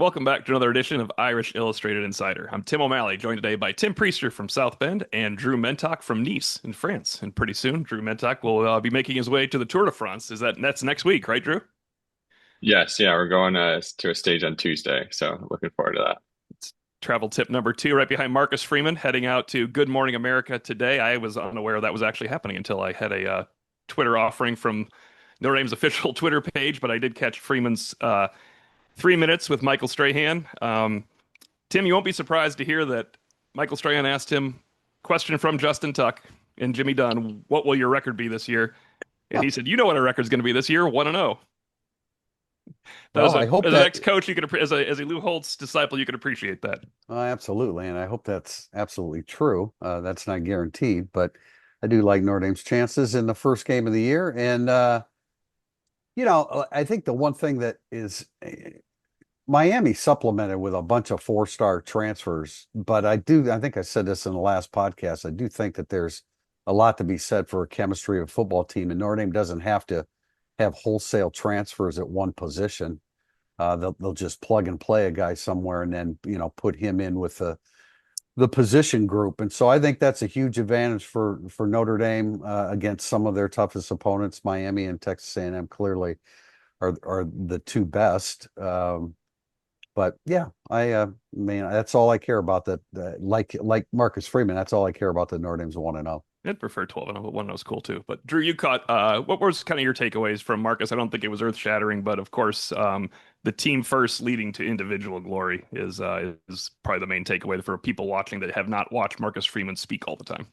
Welcome back to another edition of Irish Illustrated Insider. I'm Tim O'Malley, joined today by Tim Priester from South Bend and Drew Mentok from Nice in France. And pretty soon, Drew Mentok will be making his way to the Tour de France. That's next week, right, Drew? Yes, yeah, we're going to a stage on Tuesday, so looking forward to that. It's travel tip number two, right behind Marcus Freeman, heading out to Good Morning America today. I was unaware that was actually happening until I had a Twitter offering from Notre Dame's official Twitter page, but I did catch Freeman's 3 minutes with Michael Strahan. Tim, you won't be surprised to hear that Michael Strahan asked him, question from Justin Tuck and Jimmy Dunn, what will your record be this year? And he said, you know what our record's going to be this year, 1-0. That was Well, I hope as an that ex-coach, you could as a Lou Holtz disciple, you could appreciate that. absolutely, and I hope that's absolutely true. That's not guaranteed, but I do like Notre Dame's chances in the first game of the year. And I think the one thing that is Miami supplemented with a bunch of four-star transfers, but I think I said this in the last podcast. I do think that there's a lot to be said for a chemistry of a football team, and Notre Dame doesn't have to have wholesale transfers at one position. They'll just plug and play a guy somewhere and then put him in with the position group. And so I think that's a huge advantage for Notre Dame against some of their toughest opponents. Miami and Texas A&M clearly are the two best. But yeah, I mean, that's all I care about. Like Marcus Freeman, that's all I care about. The Notre Dame's 1-0. I'd prefer 12-0, but 1-0 is cool too. But Drew, you caught what was kind of your takeaways from Marcus? I don't think it was earth-shattering, but of course, the team first leading to individual glory is probably the main takeaway for people watching that have not watched Marcus Freeman speak all the time.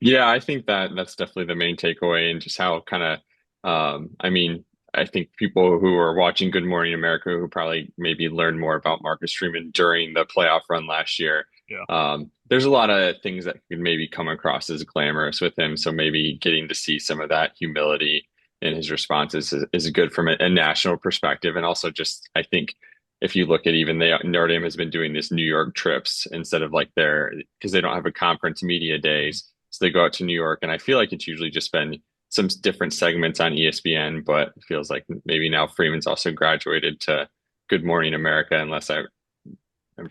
Yeah, I think that's definitely the main takeaway, and just how kind of, I mean, I think people who are watching Good Morning America who probably maybe learned more about Marcus Freeman during the playoff run last year. Yeah. There's a lot of things that could maybe come across as glamorous with him, so maybe getting to see some of that humility in his responses is good from a national perspective, and also just I think if you look at even Notre Dame has been doing this New York trips instead of like because they don't have a conference media days. So they go out to New York, and I feel like it's usually just been some different segments on ESPN, but it feels like maybe now Freeman's also graduated to Good Morning America, unless I'm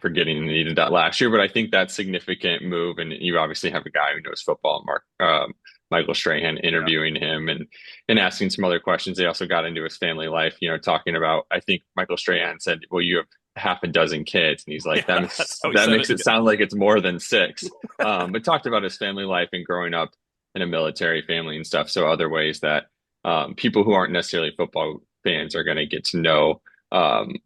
forgetting he needed that last year. But I think that's significant move, and you obviously have a guy who knows football, Michael Strahan, Yeah. interviewing him and asking some other questions. They also got into his family life, talking about, I think Michael Strahan said, well, you have half a dozen kids. And he's like, Yeah, that's how he that said makes it. it sound like it's more than six. But talked about his family life and growing up in a military family and stuff. So other ways that people who aren't necessarily football fans are going to get to know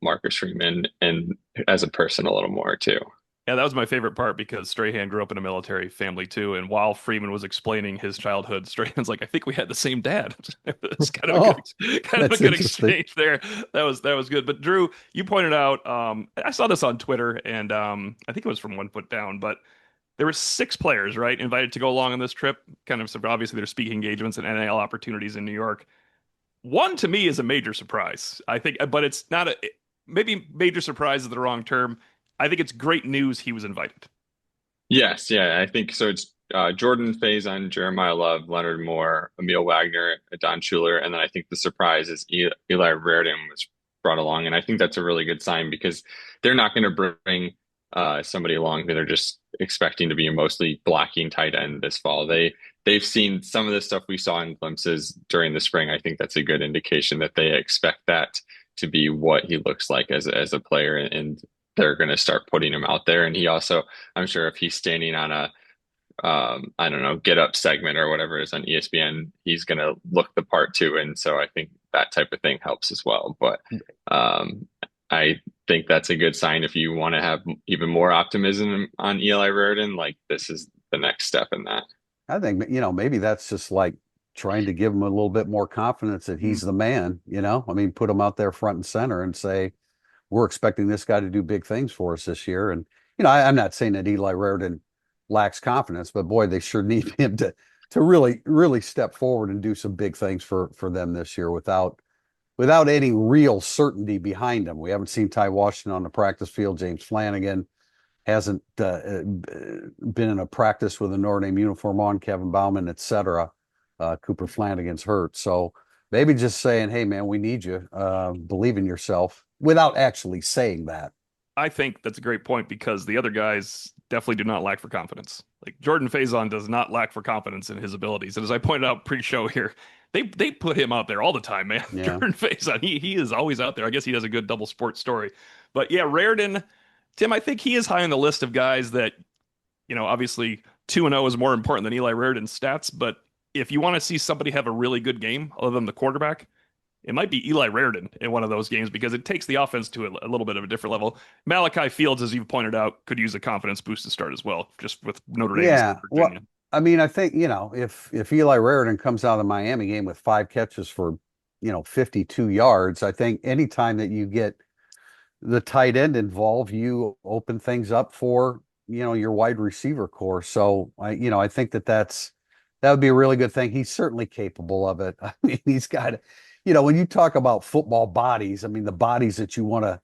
Marcus Freeman and as a person a little more too. Yeah, that was my favorite part because Strahan grew up in a military family too. And while Freeman was explaining his childhood, Strahan's like, I think we had the same dad. It's kind of a Oh, good, kind of a that's good interesting. exchange there. That was good. But Drew, you pointed out, I saw this on Twitter, and I think it was from One Foot Down, but there were six players, right, invited to go along on this trip. Kind of obviously their speaking engagements and NIL opportunities in New York. One to me is a major surprise. I think, but it's not maybe major surprise is the wrong term. I think it's great news he was invited. Yes, yeah, I think so. It's Jordan Faison, Jeremiah Love, Leonard Moore, Emil Wagner, Don Schuler, and then I think the surprise is Eli Reardon was brought along, and I think that's a really good sign because they're not going to bring somebody along that are just expecting to be a mostly blocking tight end this fall. They've seen some of the stuff we saw in glimpses during the spring. I think that's a good indication that they expect that to be what he looks like as a player, and they're going to start putting him out there. And he also, I'm sure if he's standing on a I don't know, get up segment or whatever it is on ESPN, he's going to look the part too. And so I think that type of thing helps as well. But I think that's a good sign if you want to have even more optimism on Eli Raridon, like this is the next step in that. I think, maybe that's just like trying to give him a little bit more confidence that Mm. he's the man, I mean, put him out there front and center and say, we're expecting this guy to do big things for us this year. And, I'm not saying that Eli Raridon lacks confidence, but boy, they sure need him to really, really step forward and do some big things for them this year without any real certainty behind him. We haven't seen Ty Washington on the practice field. James Flanagan hasn't been in a practice with a Notre Dame uniform on, Kevin Bauman, etc. Cooper Flanagan's hurt. So maybe just saying, hey, man, we need you. Believe in yourself. without actually saying that. I think that's a great point because the other guys definitely do not lack for confidence. Like Jordan Faison does not lack for confidence in his abilities. And as I pointed out pre-show here, they put him out there all the time, man. Yeah. Jordan Faison, he is always out there. I guess he has a good double sport story. But yeah, Raritan, Tim, I think he is high on the list of guys that, obviously 2-0 is more important than Eli Raritan's stats, but if you want to see somebody have a really good game other than the quarterback, it might be Eli Raritan in one of those games because it takes the offense to a little bit of a different level. Malachi Fields, as you've pointed out, could use a confidence boost to start as well, just with Notre Dame Yeah. and Well, Virginia. I mean, I think, if Eli Raritan comes out of the Miami game with 5 catches for, 52 yards, I think anytime that you get the tight end involved, you open things up for, your wide receiver core. So I think that would be a really good thing. He's certainly capable of it. I mean, he's got, when you talk about football bodies, I mean, the bodies that you want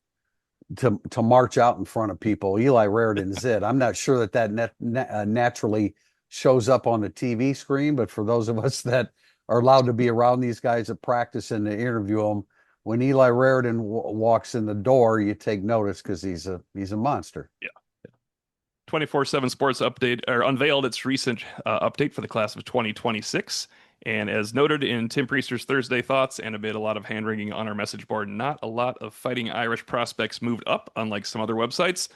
to march out in front of people, Eli Raritan is it. I'm not sure that naturally shows up on the TV screen, but for those of us that are allowed to be around these guys at practice and to interview them, when Eli Raritan walks in the door, you take notice because he's a monster. Yeah. 24/7 Sports update or unveiled its recent update for the class of 2026. And as noted in Tim Priester's Thursday thoughts and amid a lot of hand wringing on our message board, not a lot of Fighting Irish prospects moved up, unlike some other websites.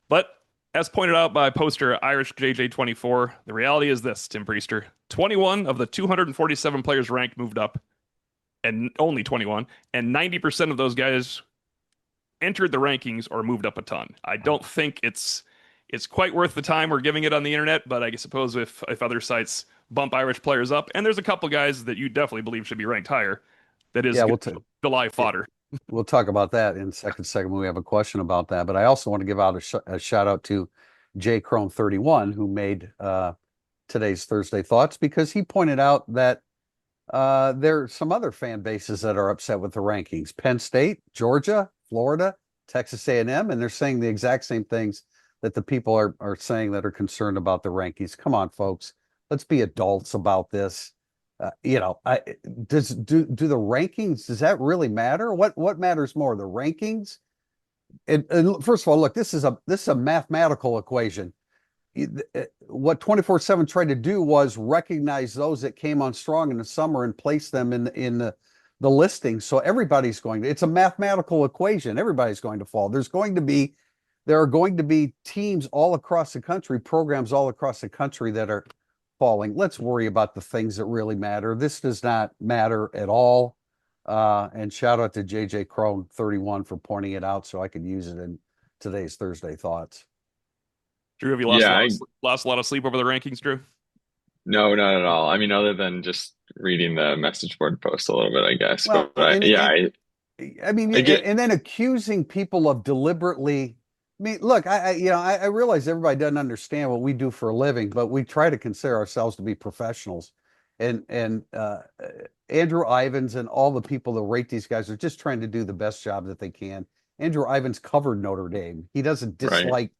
But as pointed out by poster Irish JJ24, the reality is this, Tim Priester: 21 of the 247 players ranked moved up, and only 21, and 90% of those guys entered the rankings or moved up a ton. I don't think it's quite worth the time we're giving it on the internet, but I suppose if other sites bump Irish players up, and there's a couple guys that you definitely believe should be ranked higher, that is July fodder. We'll talk about that in second segment. We have a question about that, but I also want to give out a shout out to Jay Crone 31, who made today's Thursday thoughts, because he pointed out that there are some other fan bases that are upset with the rankings: Penn State, Georgia, Florida, Texas A&M, and they're saying the exact same things that the people are saying that are concerned about the rankings. Come on, folks, let's be adults about this. Do the rankings, does that really matter? What matters more, the rankings? And first of all, look, this is a mathematical equation. What 24/7 tried to do was recognize those that came on strong in the summer and place them in the listing. So it's a mathematical equation. Everybody's going to fall. There are going to be teams all across the country, programs all across the country that are falling. Let's worry about the things that really matter. This does not matter at all. And shout out to JJ Crone 31 for pointing it out so I could use it in today's Thursday thoughts. Drew, have you lost a lot of sleep over the rankings, Drew? No, not at all. I mean, other than just reading the message board post a little bit, I guess. Well, but and then accusing people of deliberately. I mean, look, I realize everybody doesn't understand what we do for a living, but we try to consider ourselves to be professionals. And Andrew Ivins and all the people that rate these guys are just trying to do the best job that they can. Andrew Ivins covered Notre Dame. He doesn't dislike.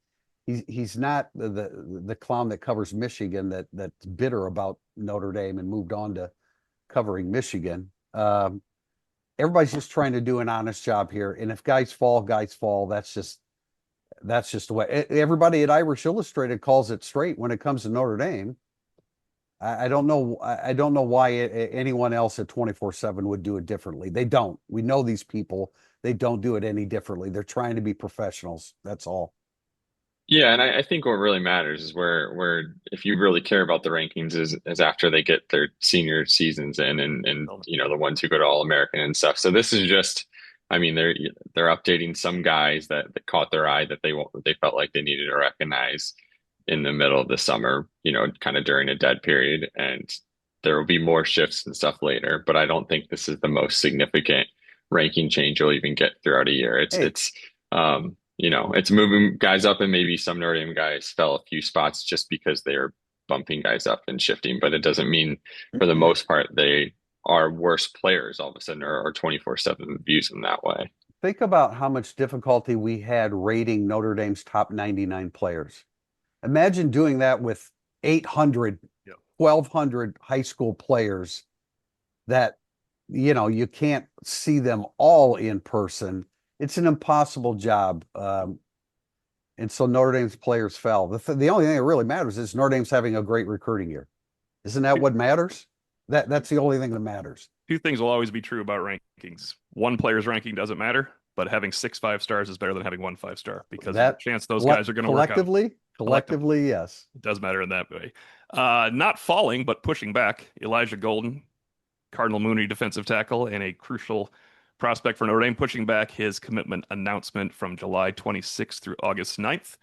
Right. He's not the clown that covers Michigan that's bitter about Notre Dame and moved on to covering Michigan. Everybody's just trying to do an honest job here. And if guys fall, That's just the way. Everybody at Irish Illustrated calls it straight when it comes to Notre Dame. I don't know. I don't know why anyone else at 24/7 would do it differently. They don't. We know these people. They don't do it any differently. They're trying to be professionals. That's all. Yeah, and I think what really matters is where if you really care about the rankings is after they get their senior seasons in and the ones who go to All-American and stuff. So this is just, I mean, they're updating some guys that caught their eye that they felt like they needed to recognize in the middle of the summer, kind of during a dead period, and there will be more shifts and stuff later. But I don't think this is the most significant ranking change you'll even get throughout a year. It's moving guys up, and maybe some Notre Dame guys fell a few spots just because they're bumping guys up and shifting, but it doesn't mean for the most part they are worse players all of a sudden or 24/7 views them that way. Think about how much difficulty we had rating Notre Dame's top 99 players. Imagine doing that with 800, 1,200 high school players that, you can't see them all in person. it's an impossible job. And so Notre Dame's players fell. The only thing that really matters is Notre Dame's having a great recruiting year. Isn't that what matters? That's the only thing that matters. Two things will always be true about rankings. One player's ranking doesn't matter, but having 6 5-stars is better than having 1 5-star because there's a chance those guys are going to work out. Collectively, yes. It does matter in that way. Not falling, but pushing back. Elijah Golden, Cardinal Mooney defensive tackle, and a crucial prospect for Notre Dame, pushing back his commitment announcement from July 26th through August 9th.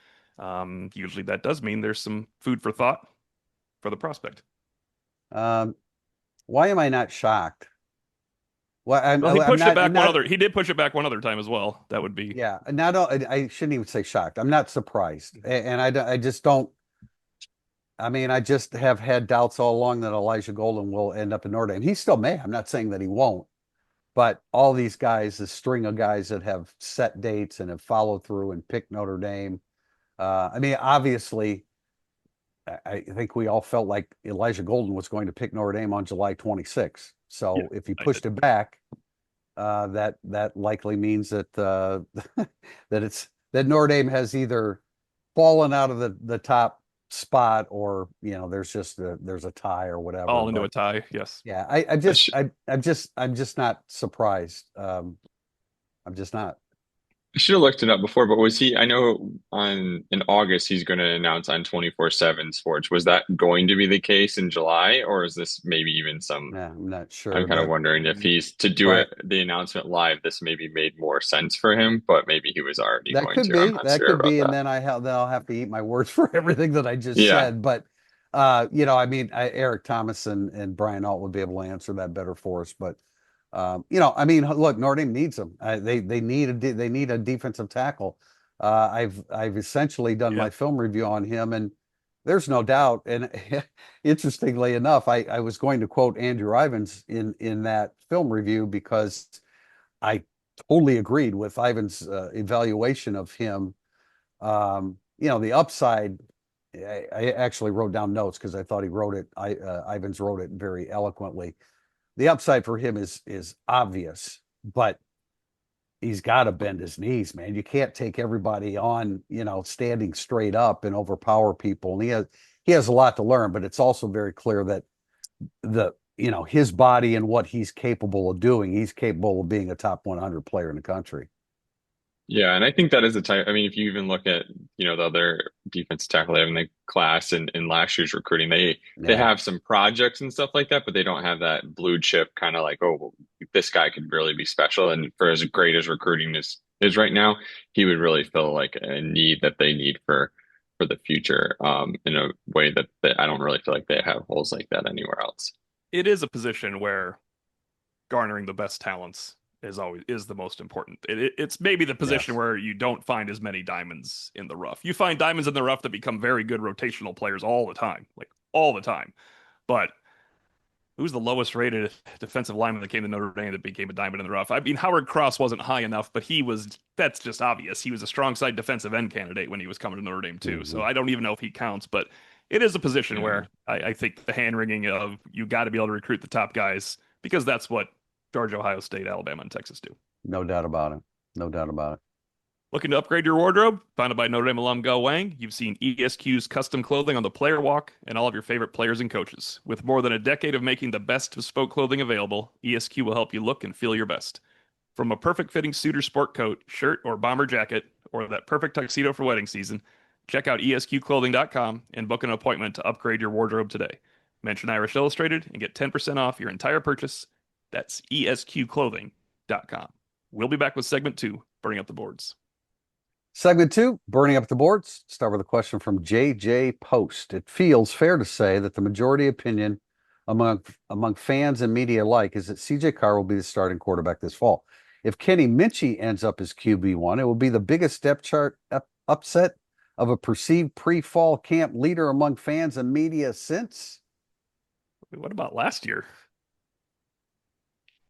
Usually that does mean there's some food for thought for the prospect. Why am I not shocked? Well, he pushed it back one other. He did push it back one other time as well. That would be I shouldn't even say shocked. I'm not surprised, and I just don't. I mean, I just have had doubts all along that Elijah Golden will end up in Notre Dame. He still may. I'm not saying that he won't, but all these guys, the string of guys that have set dates and have followed through and picked Notre Dame. I mean, obviously, I think we all felt like Elijah Golden was going to pick Notre Dame on July 26th. So Yeah, if he pushed it back, that likely means that that Notre Dame has either fallen out of the top spot, or there's a tie or whatever. All into a tie. Yes. Yeah, I'm just not surprised. I'm just not. I should have looked it up before, but was he? I know in August he's going to announce on 24/7 Sports. Was that going to be the case in July, or is this maybe even some? Yeah, I'm not sure. I'm kind of wondering if he's to do the announcement live. This maybe made more sense for him, but maybe he was already that going could to. be. I'm not That sure could be, about and that. then I'll have to eat my words for everything that I just said. But I mean, Eric Thomas and Brian Alt would be able to answer that better for us. But I mean, look, Notre Dame needs them. They need a defensive tackle. I've essentially done my film review on him, and there's no doubt. And interestingly enough, I was going to quote Andrew Ivins in that film review because I totally agreed with Ivins' evaluation of him. The upside. I actually wrote down notes because I thought he wrote it. Ivins wrote it very eloquently. The upside for him is obvious, but he's got to bend his knees, man. You can't take everybody on, standing straight up and overpower people. And he has a lot to learn, but it's also very clear that his body and what he's capable of doing, he's capable of being a top 100 player in the country. Yeah, and I think that is a type. I mean, if you even look at the other defensive tackle they have in the class in last year's recruiting, they have some projects and stuff like that, but they don't have that blue chip kind of like, oh, this guy could really be special. And for as great as recruiting is right now, he would really feel like a need that they need for the future in a way that I don't really feel like they have holes like that anywhere else. It is a position where garnering the best talents is the most important. It's maybe the position where you don't find as many diamonds in the rough. You find diamonds in the rough that become very good rotational players all the time, like all the time. But who's the lowest rated defensive lineman that came to Notre Dame that became a diamond in the rough? I mean, Howard Cross wasn't high enough, but that's just obvious. He was a strong side defensive end candidate when he was coming to Notre Dame too. So I don't even know if he counts, but it is a position where I think the hand wringing of you got to be able to recruit the top guys, because that's what Georgia, Ohio State, Alabama, and Texas do. No doubt about it. No doubt about it. Looking to upgrade your wardrobe? Founded by Notre Dame alum Go Wang, you've seen ESQ's custom clothing on the player walk and all of your favorite players and coaches. With more than a decade of making the best bespoke clothing available, ESQ will help you look and feel your best. From a perfect fitting suit or sport coat, shirt, or bomber jacket, or that perfect tuxedo for wedding season, check out esqclothing.com and book an appointment to upgrade your wardrobe today. Mention Irish Illustrated and get 10% off your entire purchase. That's esqclothing.com. We'll be back with segment 2, Burning Up the Boards. Segment 2, Burning Up the Boards. Start with a question from JJ Post. It feels fair to say that the majority opinion among fans and media alike is that CJ Carr will be the starting quarterback this fall. If Kenny Minchey ends up as QB1, it will be the biggest depth chart upset of a perceived pre-fall camp leader among fans and media since. What about last year?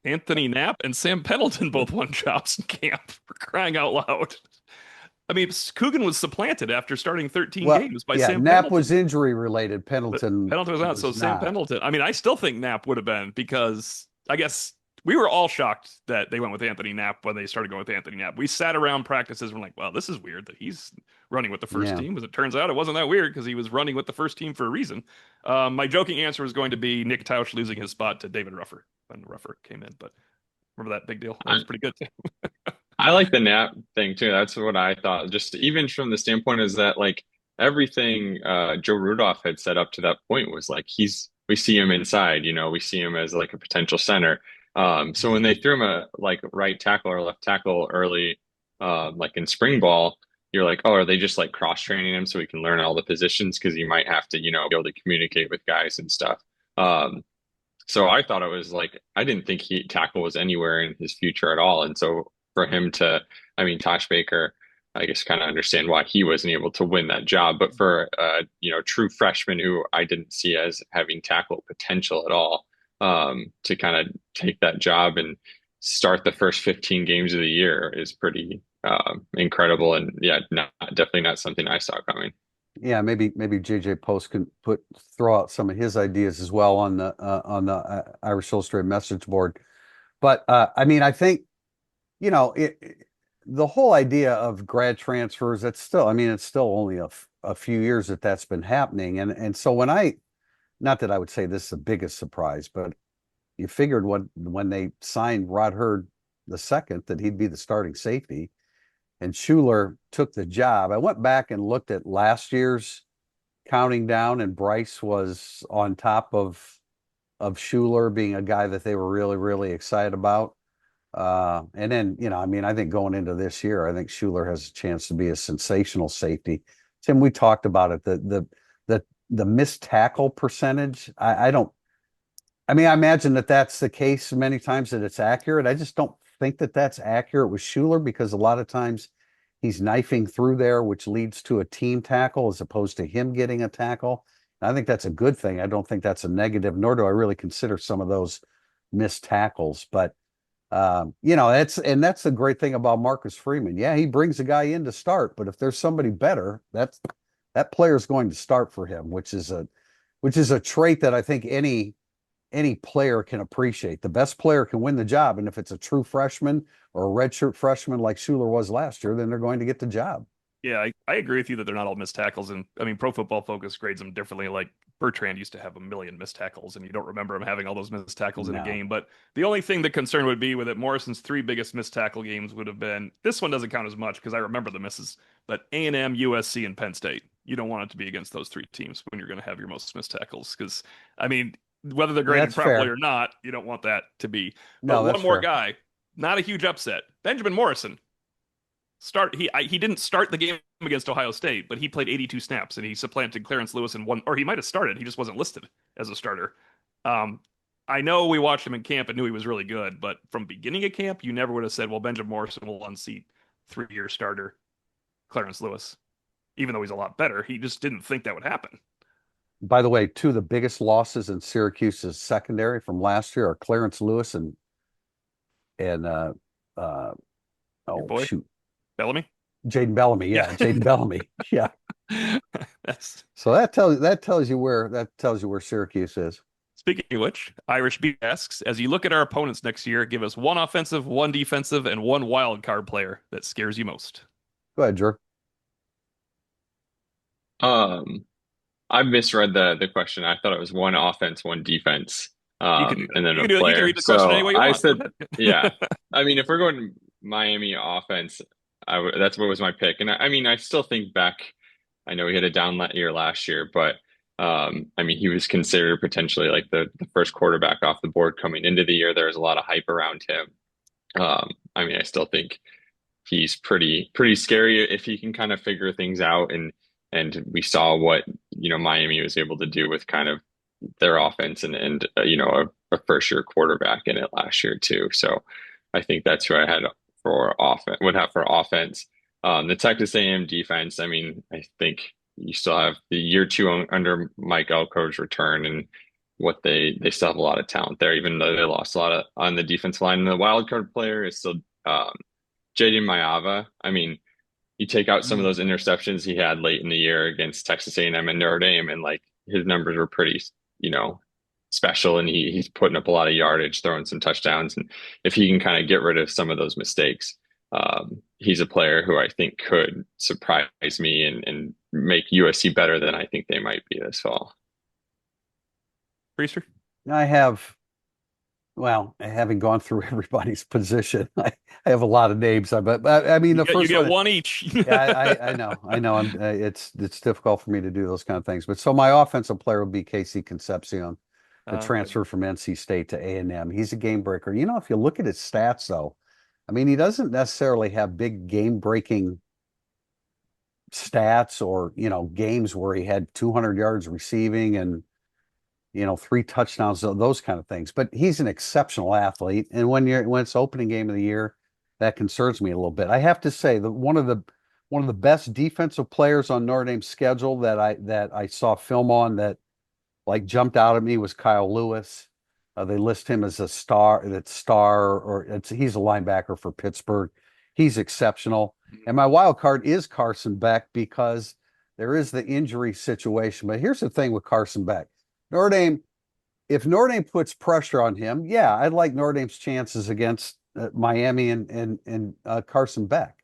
Anthony Knapp and Sam Pendleton both won jobs in camp, for crying out loud. I mean, Coogan was supplanted after starting 13 games by Sam Knapp Pendleton. was injury related. Pendleton was out, so Sam Pendleton. I mean, I still think Knapp would have been, because I guess we were all shocked that they went with Anthony Knapp when they started going with Anthony Knapp. We sat around practices and we're like, well, this is weird that he's running with the first Yeah. team. As it turns out, it wasn't that weird because he was running with the first team for a reason. My joking answer was going to be Nick Tausch losing his spot to David Ruffer when Ruffer came in, but remember that big deal? That was pretty good too. I like the nap thing too. That's what I thought. Just even from the standpoint is that like everything Joe Rudolph had set up to that point was like we see him inside, we see him as like a potential center. So when they threw him a like right tackle or left tackle early, like in spring ball, you're like, oh, are they just like cross training him so he can learn all the positions? Because he might have to, be able to communicate with guys and stuff. So I thought it was like I didn't think tackle was anywhere in his future at all. And so for him to, I mean, Tosh Baker, I guess kind of understand why he wasn't able to win that job. But for true freshman who I didn't see as having tackle potential at all, to kind of take that job and start the first 15 games of the year is pretty incredible. And yeah, definitely not something I saw coming. Yeah, maybe JJ Post can throw out some of his ideas as well on the Irish Illustrated message board. But I mean, I think the whole idea of grad transfers, it's still only a few years that's been happening, and so not that I would say this is the biggest surprise, but you figured when they signed Rod Hurd II that he'd be the starting safety. And Schuler took the job. I went back and looked at last year's counting down, and Bryce was on top of Schuler being a guy that they were really, really excited about. And then, I think going into this year, I think Schuler has a chance to be a sensational safety. Tim, we talked about it. The missed tackle percentage. I imagine that that's the case many times that it's accurate. I just don't think that that's accurate with Schuler because a lot of times he's knifing through there, which leads to a team tackle as opposed to him getting a tackle. And I think that's a good thing. I don't think that's a negative, nor do I really consider some of those missed tackles. But that's the great thing about Marcus Freeman. Yeah, he brings a guy in to start, but if there's somebody better, that player is going to start for him, which is a trait that I think any player can appreciate. The best player can win the job. And if it's a true freshman or a redshirt freshman like Schuler was last year, then they're going to get the job. Yeah, I agree with you that they're not all missed tackles. And I mean, Pro Football Focus grades them differently. Like Bertrand used to have a million missed tackles, and you don't remember him having all those missed tackles in a game. But the only thing the concern would be with it, Morrison's 3 biggest missed tackle games would have been, this one doesn't count as much because I remember the misses, but A&M, USC, and Penn State. You don't want it to be against those 3 teams when you're going to have your most missed tackles. Because, I mean, whether they're graded properly fair. or not, you don't want that to be. No, But that's one more fair. guy, not a huge upset. Benjamin Morrison. He didn't start the game against Ohio State, but he played 82 snaps and he supplanted Clarence Lewis in one, or he might have started. He just wasn't listed as a starter. I know we watched him in camp and knew he was really good, but from beginning of camp, you never would have said, well, Benjamin Morrison will unseat 3-year starter Clarence Lewis, even though he's a lot better. He just didn't think that would happen. By the way, 2 of the biggest losses in Syracuse's secondary from last year are Clarence Lewis and shoot, Bellamy? Jaden Bellamy. Yeah, Jaden Bellamy. Yeah. So that tells you where Syracuse is. Speaking of which, IrishB asks, as you look at our opponents next year, give us 1 offensive, 1 defensive, and 1 wild card player that scares you most. Go ahead, Drew. I misread the question. I thought it was 1 offense, 1 defense, and then a player. You can read the question any way you want. I said, yeah. I mean, if we're going Miami offense, that's what was my pick. And I mean, I still think back. I know he had a down year last year, but I mean, he was considered potentially like the first quarterback off the board coming into the year. There was a lot of hype around him. I mean, I still think he's pretty scary if he can kind of figure things out. And we saw what, Miami was able to do with kind of their offense and a first year quarterback in it last year too. So I think that's who I had for offense. The Texas A&M defense, I mean, I think you still have the year 2 under Mike Elko's return and what they still have a lot of talent there, even though they lost a lot on the defensive line. And the wild card player is still Jaden Mayava. I mean, you take out some of those interceptions he had late in the year against Texas A&M and Notre Dame, and like his numbers were pretty, special, and he's putting up a lot of yardage, throwing some touchdowns, and if he can kind of get rid of some of those mistakes, he's a player who I think could surprise me and make USC better than I think they might be this fall. Priester? I have, well, having gone through everybody's position, I have a lot of names. But I mean, the You first get one, one each. yeah, I know. It's difficult for me to do those kind of things. But so my offensive player would be Casey Concepcion, the Okay. transfer from NC State to A&M. He's a game breaker. You know, if you look at his stats, though, I mean, he doesn't necessarily have big game breaking stats or, games where he had 200 yards receiving and, 3 touchdowns, those kind of things. But he's an exceptional athlete. And when it's opening game of the year, that concerns me a little bit. I have to say that one of the best defensive players on Notre Dame's schedule that I saw film on that like jumped out at me was Kyle Lewis. They list him as a star, he's a linebacker for Pittsburgh. He's exceptional. And my wild card is Carson Beck because there is the injury situation. But here's the thing with Carson Beck. Notre Dame, if Notre Dame puts pressure on him, yeah, I'd like Notre Dame's chances against Miami and Carson Beck.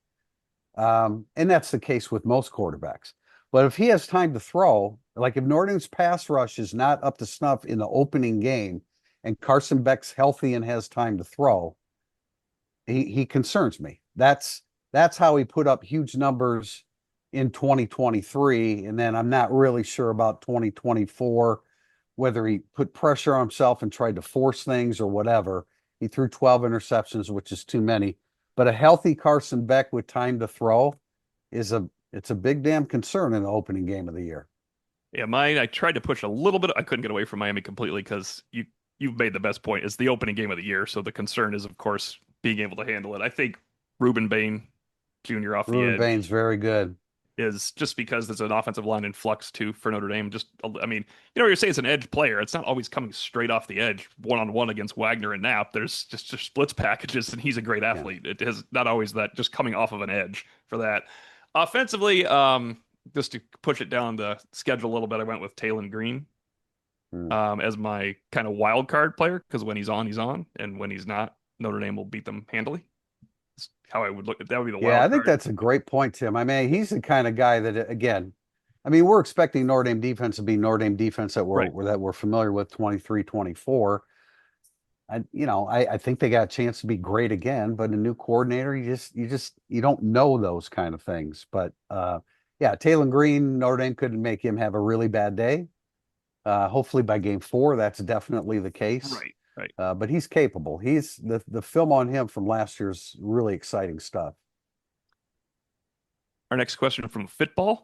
And that's the case with most quarterbacks. But if he has time to throw, like if Notre Dame's pass rush is not up to snuff in the opening game and Carson Beck's healthy and has time to throw, he concerns me. That's how he put up huge numbers in 2023. And then I'm not really sure about 2024, whether he put pressure on himself and tried to force things or whatever. He threw 12 interceptions, which is too many. But a healthy Carson Beck with time to throw it's a big damn concern in the opening game of the year. Yeah, mine, I tried to push a little bit. I couldn't get away from Miami completely because you've made the best point. It's the opening game of the year, so the concern is, of course, being able to handle it. I think Reuben Bain Jr. off the Ruben edge Bain's very good. is just because there's an offensive line in flux too for Notre Dame. Just, I mean, you're saying it's an edge player. It's not always coming straight off the edge, one-on-one against Wagner and Knapp. There's just splits packages, and he's a great athlete. Yeah. It is not always that just coming off of an edge for that. Offensively, just to push it down the schedule a little bit, I went with Taylon Green as my kind of wild card player because when he's on, and when he's not, Notre Dame will beat them handily. That's how I would look at that. Would be the wild I think card. that's a great point, Tim. I mean, he's the kind of guy that, again, I mean, we're expecting Notre Dame defense to be Notre Dame defense that we're familiar with 23, 24. I think they got a chance to be great again, but a new coordinator, you don't know those kind of things. But yeah, Taylon Green, Notre Dame couldn't make him have a really bad day. Hopefully by game 4, that's definitely the case. Right. But he's capable. He's the film on him from last year's really exciting stuff. Our next question from Fitball.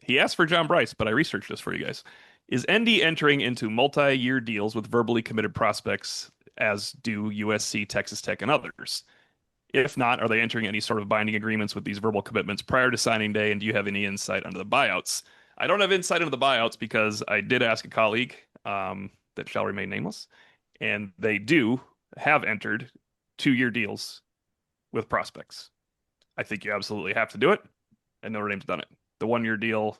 He asked for John Bryce, but I researched this for you guys. Is ND entering into multi-year deals with verbally committed prospects as do USC, Texas Tech, and others? If not, are they entering any sort of binding agreements with these verbal commitments prior to signing day? And do you have any insight into the buyouts? I don't have insight into the buyouts because I did ask a colleague that shall remain nameless, and they do have entered 2-year deals with prospects. I think you absolutely have to do it, and Notre Dame's done it. The 1-year deal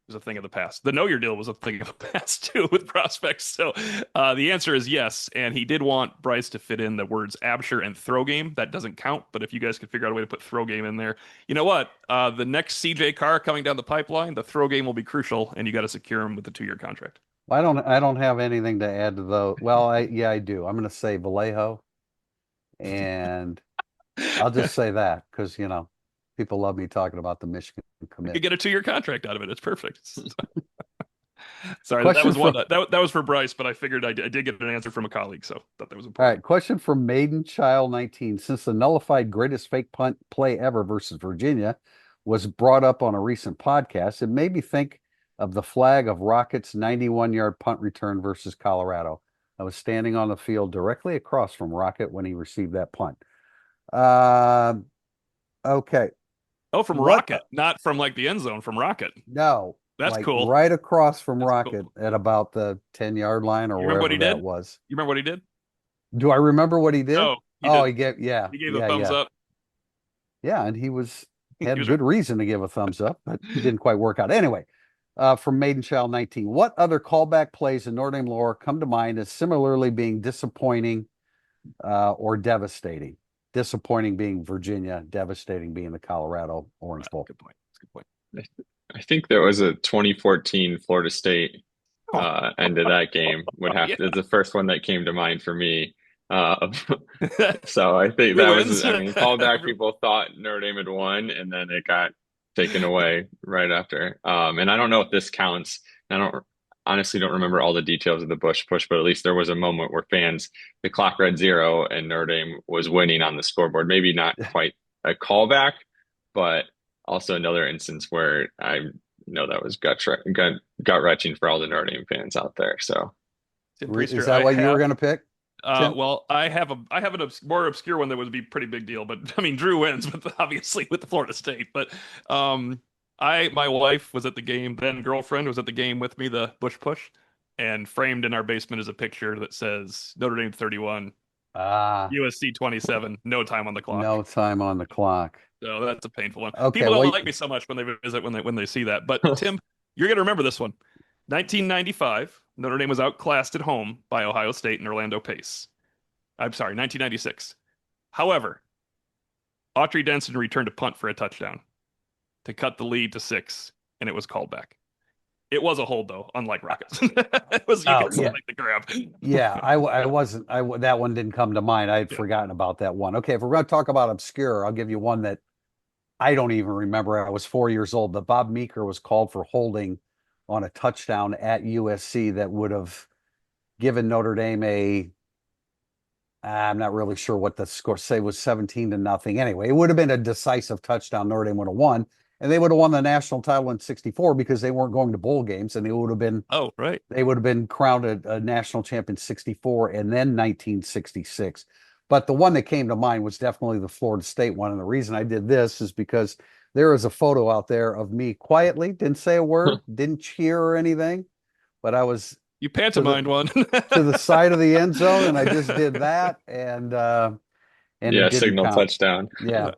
was a thing of the past. The no-year deal was a thing of the past too with prospects. So the answer is yes. And he did want Bryce to fit in the words Absher and throw game. That doesn't count. But if you guys could figure out a way to put throw game in there, you know what? The next CJ Carr coming down the pipeline, the throw game will be crucial, and you got to secure him with the 2-year contract. Well, I don't have anything to add to those. Well, I do. I'm going to say Vallejo, and I'll just say that because people love me talking about the Michigan commit. You could get a 2-year contract out of it. It's perfect. Sorry, that was one that was for Bryce, but I figured I did get an answer from a colleague, so thought that was important. All right, question from Maiden Child 19. Since the nullified greatest fake punt play ever versus Virginia was brought up on a recent podcast, it made me think of the flag of Rocket's 91-yard punt return versus Colorado. I was standing on the field directly across from Rocket when he received that punt. Okay. Oh, from Rocket, not from like the end zone, from Rocket. No. That's cool. Right across from Rocket at about the 10-yard line or wherever that was. You remember what he did? Do I remember what he did? No. He gave a thumbs up. Yeah, and he had good reason to give a thumbs up, but he didn't quite work out. Anyway, from Maiden Child 19. What other callback plays in Notre Dame lore come to mind as similarly being disappointing or devastating? Disappointing being Virginia, devastating being the Colorado Orange Bowl. Good point. That's a good point. I think there was a 2014 Florida State end of that game is the first one that came to mind for me. So I think Who that wins? was, I mean, callback people thought Notre Dame had won, and then it got taken away right after. And I don't know if this counts. Honestly don't remember all the details of the Bush push, but at least there was a moment where the clock read 0 and Notre Dame was winning on the scoreboard. Maybe not quite a callback, but also another instance where I know that was gut wrenching for all the Notre Dame fans out there. So, is that what you were going to pick? Well, I have a more obscure one that would be pretty big deal, but I mean, Drew wins, but obviously with the Florida State. But my wife was at the game, then girlfriend was at the game with me, the Bush Push, and framed in our basement is a picture that says Notre Dame 31, USC 27, no time on the clock. No time on the clock. So that's a painful one. Okay, People don't like me so much when they visit when they see that. But Tim, you're gonna remember this one. 1995, Notre Dame was outclassed at home by Ohio State and Orlando Pace. I'm sorry, 1996. However, Autry Denson returned a punt for a touchdown to cut the lead to 6, and it was called back. It was a hold though, unlike Rockets. It was make the grab. Yeah, I wasn't. That one didn't come to mind. I had forgotten about that one. Okay, if we're going to talk about obscure, I'll give you one that I don't even remember. I was 4 years old, but Bob Meeker was called for holding on a touchdown at USC that would have given Notre Dame I'm not really sure what the score say was 17-0. Anyway, it would have been a decisive touchdown. Notre Dame would have won, and they would have won the national title in '64 because they weren't going to bowl games, and they would have been they would have been crowned a national champion '64 and then 1966. But the one that came to mind was definitely the Florida State one, and the reason I did this is because there is a photo out there of me quietly, didn't say a word, didn't cheer or anything, but I was. You pantomimed one to the side of the end zone, and I just did that, and it signal count. touchdown. Yeah,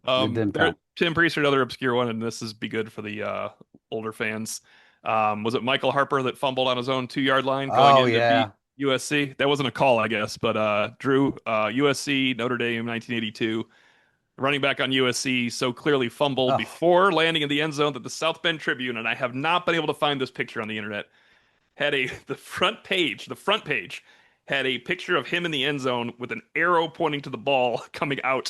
it didn't count. Tim Priest, another obscure one, and this is be good for the older fans. Was it Michael Harper that fumbled on his own 2-yard line going in to beat USC? That wasn't a call, I guess, but Drew, USC, Notre Dame, 1982. Running back on USC so clearly fumbled before landing in the end zone that the South Bend Tribune, and I have not been able to find this picture on the internet, had the front page had a picture of him in the end zone with an arrow pointing to the ball coming out.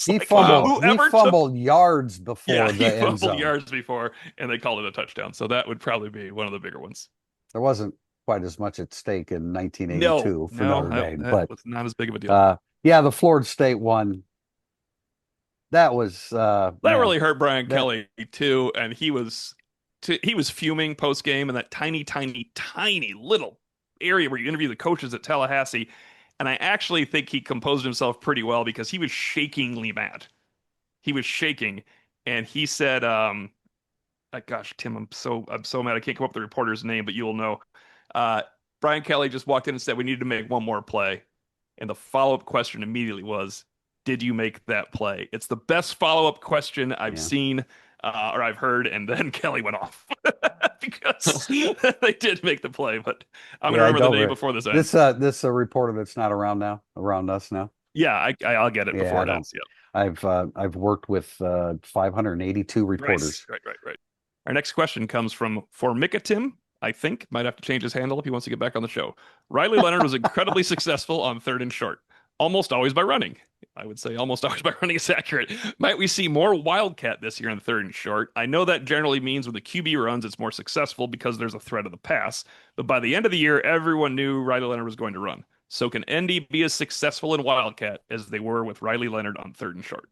He fumbled yards before the end zone. Yards before, and they called it a touchdown. So that would probably be one of the bigger ones. There wasn't quite as much at stake in 1982 for Notre Dame, but was not as big of a deal. The Florida State one. That was that really hurt Brian Kelly too, and he was fuming post game in that tiny little area where you interview the coaches at Tallahassee. And I actually think he composed himself pretty well because he was shakingly mad. He was shaking. And he said, gosh, Tim, I'm so mad. I can't come up with the reporter's name, but you'll know. Brian Kelly just walked in and said, we need to make one more play. And the follow-up question immediately was, did you make that play? It's the best follow-up question I've seen or I've heard, and then Kelly went off because they did make the play. But I'm going to remember the day before this ends. This a reporter that's not around us now. Yeah, I'll get it before it ends. Yeah, I've worked with 582 reporters. Right. Our next question comes from Formikatim. I think might have to change his handle if he wants to get back on the show. Riley Leonard was incredibly successful on 3rd and short, almost always by running. I would say almost always by running is accurate. Might we see more Wildcat this year in 3rd and short? I know that generally means when the QB runs, it's more successful because there's a threat of the pass. But by the end of the year, everyone knew Riley Leonard was going to run. So can ND be as successful in Wildcat as they were with Riley Leonard on 3rd and short?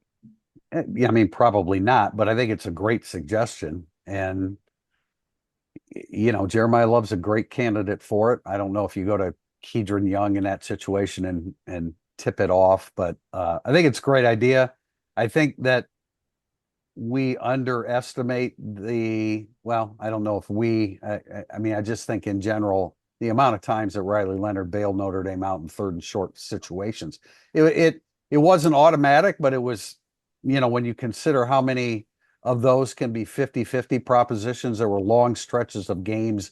Yeah, I mean, probably not, but I think it's a great suggestion. And, Jeremiah Love's a great candidate for it. I don't know if you go to Kedron Young in that situation and tip it off, but I think it's a great idea. I think that we underestimate I don't know if I just think in general, the amount of times that Riley Leonard bailed Notre Dame out in 3rd and short situations. It wasn't automatic, but it was, when you consider how many of those can be 50-50 propositions. There were long stretches of games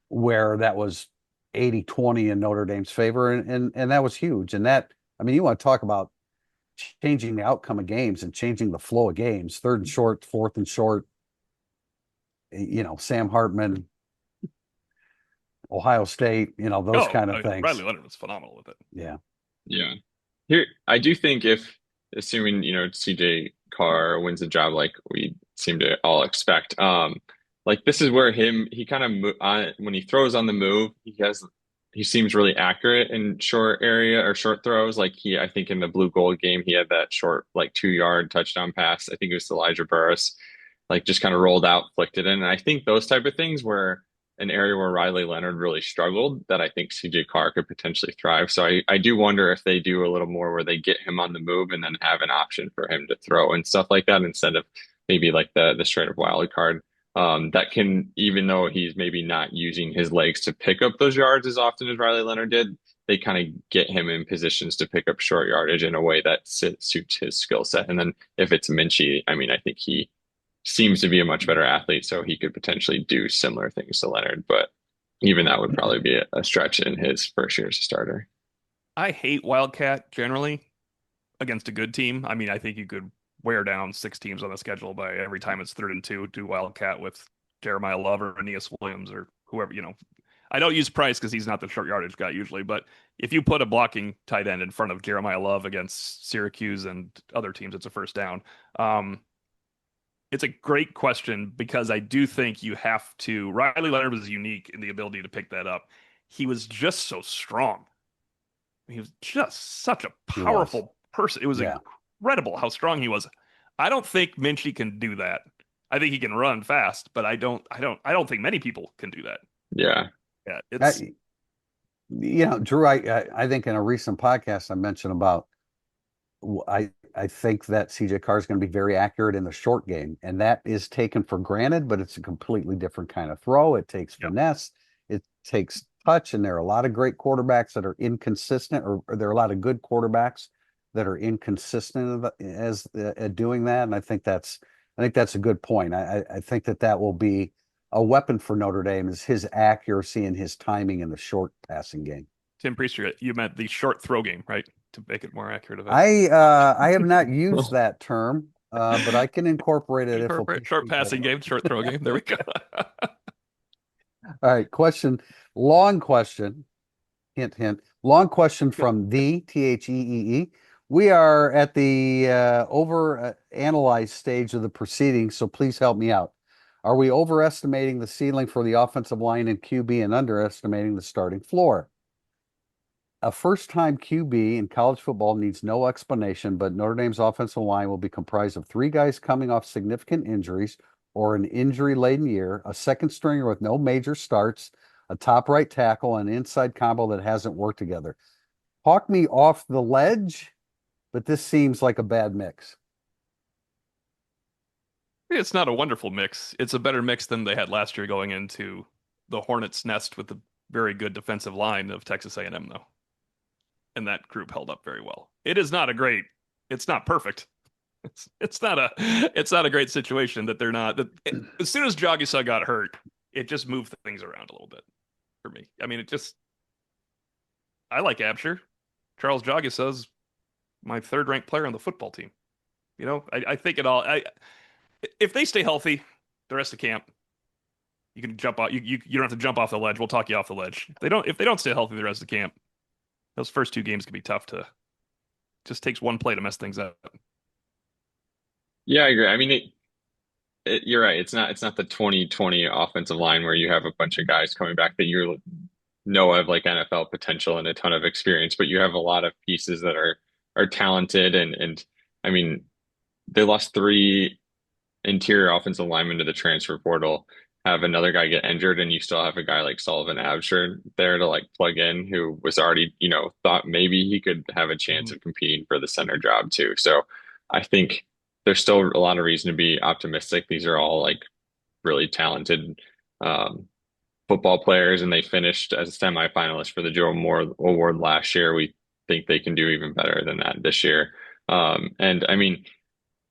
where that was 80-20 in Notre Dame's favor, and that was huge. And that, I mean, you want to talk about changing the outcome of games and changing the flow of games. 3rd and short, 4th and short. Sam Hartman, Ohio State, those Oh, kind I of mean, things. Riley Leonard was phenomenal with it. Yeah. Yeah. Here, I do think if, assuming, CJ Carr wins the job like we seem to all expect, like this is where he kind of when he throws on the move, he seems really accurate in short area or short throws. Like I think in the blue gold game, he had that short, like 2-yard touchdown pass. I think it was to Elijah Burris, like just kind of rolled out, flicked it in. And I think those type of things were an area where Riley Leonard really struggled that I think CJ Carr could potentially thrive. So I do wonder if they do a little more where they get him on the move and then have an option for him to throw and stuff like that instead of maybe like the straight up wild card. That can, even though he's maybe not using his legs to pick up those yards as often as Riley Leonard did, they kind of get him in positions to pick up short yardage in a way that suits his skill set. And then if it's Minchey, I mean, I think he seems to be a much better athlete, so he could potentially do similar things to Leonard. But even that would probably be a stretch in his first year as a starter. I hate Wildcat generally against a good team. I mean, I think you could wear down 6 teams on the schedule by every time it's 3rd and 2, do Wildcat with Jeremiah Love or Aeneas Williams or whoever, I don't use Price because he's not the short yardage guy usually, but if you put a blocking tight end in front of Jeremiah Love against Syracuse and other teams, it's a first down. It's a great question because I do think you have to. Riley Leonard was unique in the ability to pick that up. He was just so strong. He was just such a He was. powerful person. It was Yeah. incredible how strong he was. I don't think Minchey can do that. I think he can run fast, but I don't think many people can do that. Yeah. Yeah, it's Drew, I think in a recent podcast I mentioned about I think that CJ Carr is going to be very accurate in the short game, and that is taken for granted, but it's a completely different kind of throw. It takes finesse, it takes touch, and there are a lot of great quarterbacks that are inconsistent, or there are a lot of good quarterbacks that are inconsistent as at doing that. And I think that's a good point. I think that will be a weapon for Notre Dame is his accuracy and his timing in the short passing game. Tim Priester. You meant the short throw game, right? To make it more accurate of it. I have not used that term, but I can incorporate it if short passing game, short throw game. There we go. All right, long question, hint, long question from the THEEE. We are at the over analyzed stage of the proceedings, so please help me out. Are we overestimating the ceiling for the offensive line and QB and underestimating the starting floor? A first-time QB in college football needs no explanation, but Notre Dame's offensive line will be comprised of 3 guys coming off significant injuries or an injury-laden year, a second stringer with no major starts, a top right tackle, and an inside combo that hasn't worked together. Talk me off the ledge, but this seems like a bad mix. It's not a wonderful mix. It's a better mix than they had last year going into the Hornets' nest with the very good defensive line of Texas A&M, though. And that group held up very well. It's not perfect. It's not a great situation that they're not. As soon as Jagisa got hurt, it just moved things around a little bit for me. I mean, I like Absher. Charles Jagisa is my 3rd ranked player on the football team. I think if they stay healthy the rest of camp, you can jump off. You don't have to jump off the ledge. We'll talk you off the ledge. If they don't stay healthy the rest of camp, those first 2 games can be tough to. Just takes one play to mess things up. Yeah, I agree. I mean, you're right. It's not the 2020 offensive line where you have a bunch of guys coming back that you know have like NFL potential and a ton of experience, but you have a lot of pieces that are talented and I mean, they lost 3 interior offensive linemen to the transfer portal, have another guy get injured, and you still have a guy like Sullivan Absher there to like plug in, who was already, thought maybe he could have a chance of competing for the center job too. So I think there's still a lot of reason to be optimistic. These are all like really talented football players, and they finished as a semifinalist for the Joe Moore Award last year. We think they can do even better than that this year. And I mean,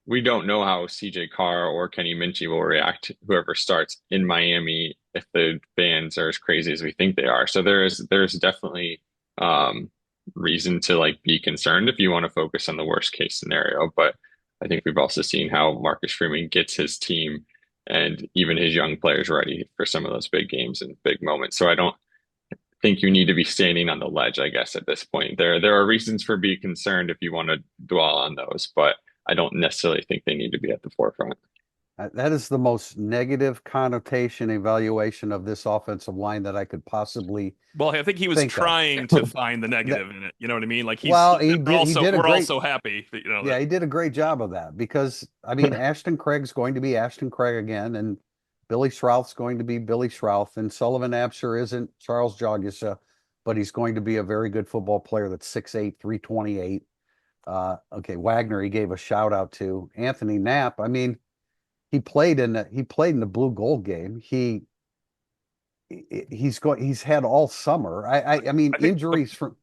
we don't know how CJ Carr or Kenny Minchey will react, whoever starts in Miami, if the fans are as crazy as we think they are. So there's definitely reason to like be concerned if you want to focus on the worst case scenario. But I think we've also seen how Marcus Freeman gets his team and even his young players ready for some of those big games and big moments. So I don't think you need to be standing on the ledge, I guess, at this point. There are reasons for being concerned if you want to dwell on those, but I don't necessarily think they need to be at the forefront. That is the most negative connotation evaluation of this offensive line that I could possibly Well, I think he was think of. trying to find the That, negative in it. You know what I mean? Like well, we're all so happy that, yeah, that he did a great job of that because I mean Ashton Craig's going to be Ashton Craig again, and Billy Schrouth's going to be Billy Schrouth, and Sullivan Absher isn't Charles Jogusha, but he's going to be a very good football player that's 6'8", 328. Okay, Wagner, he gave a shout out to Anthony Knapp. I mean, he played in the blue gold game. He's had all summer. I mean I think injuries from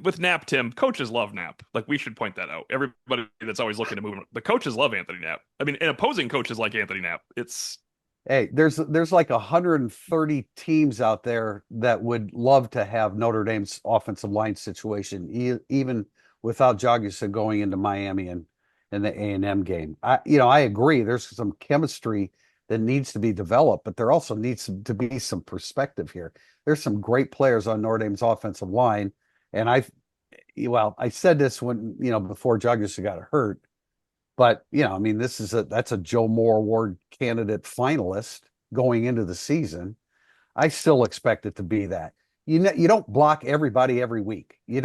with Knapp, Tim, coaches love Knapp. Like we should point that out. Everybody that's always looking to move him, the coaches love Anthony Knapp. I mean, and opposing coaches like Anthony Knapp. It's Hey, there's like 130 teams out there that would love to have Notre Dame's offensive line situation, even without Jagusa going into Miami and in the A&M game. I agree. There's some chemistry that needs to be developed, but there also needs to be some perspective here. There's some great players on Notre Dame's offensive line, and I said this when before Jagusa got hurt. But I mean, that's a Joe Moore Award candidate finalist going into the season. I still expect it to be that. You don't block everybody every week. You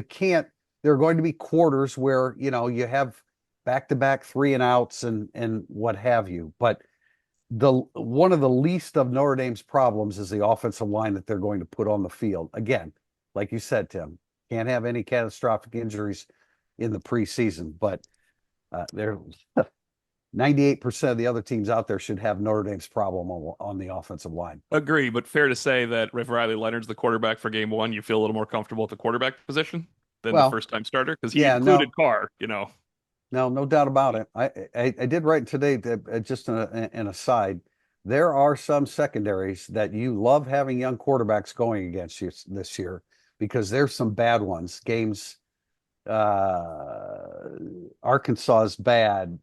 can't. There are going to be quarters where you have back-to-back 3-and-outs and what have you. But one of the least of Notre Dame's problems is the offensive line that they're going to put on the field. Again, like you said, Tim, can't have any catastrophic injuries in the preseason, but they're 98% of the other teams out there should have Notre Dame's problem on the offensive line. agree, but fair to say that if Riley Leonard's the quarterback for game one, you feel a little more comfortable at the quarterback position than the Well, first time starter because he yeah, included no, Carr. no doubt about it. I did write today that just an aside, there are some secondaries that you love having young quarterbacks going against you this year because there's some bad ones. Games, Arkansas's bad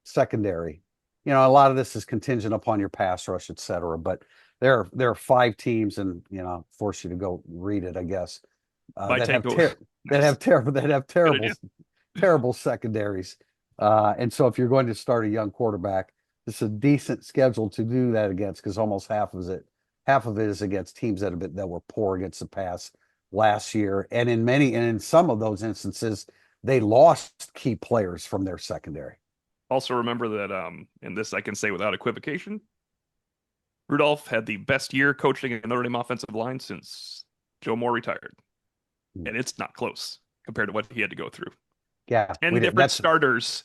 secondary. A lot of this is contingent upon your pass rush, et cetera. But there are 5 teams, and force you to go read it, I guess, My that have takeaway. terrible secondaries. And so if you're going to start a young quarterback, it's a decent schedule to do that against because almost half of it is against teams that were poor against the pass last year, and in some of those instances, they lost key players from their secondary. Also remember that, and this I can say without equivocation, Rudolph had the best year coaching a Notre Dame offensive line since Joe Moore retired. And it's not close compared to what he had to go through. Yeah. 10 different starters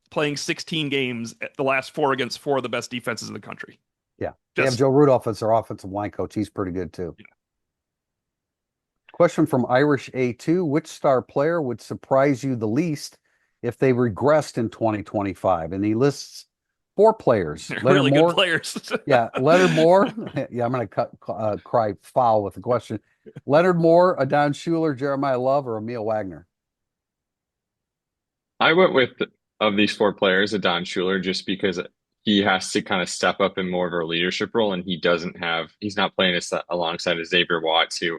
playing 16 games, the last 4 against 4 of the best defenses in the country. Yeah. They have Joe Rudolph as their offensive line coach. He's pretty good too. Yeah. Question from IrishA2. Which star player would surprise you the least if they regressed in 2025? And he lists 4 players. Really good players. Yeah, Leonard Moore. Yeah, I'm going to cry foul with the question. Leonard Moore, Adon Schuler, Jeremiah Love, or Emil Wagner? I went with of these 4 players, Adon Schuler, just because he has to kind of step up in more of a leadership role, and he's not playing alongside Xavier Watts, who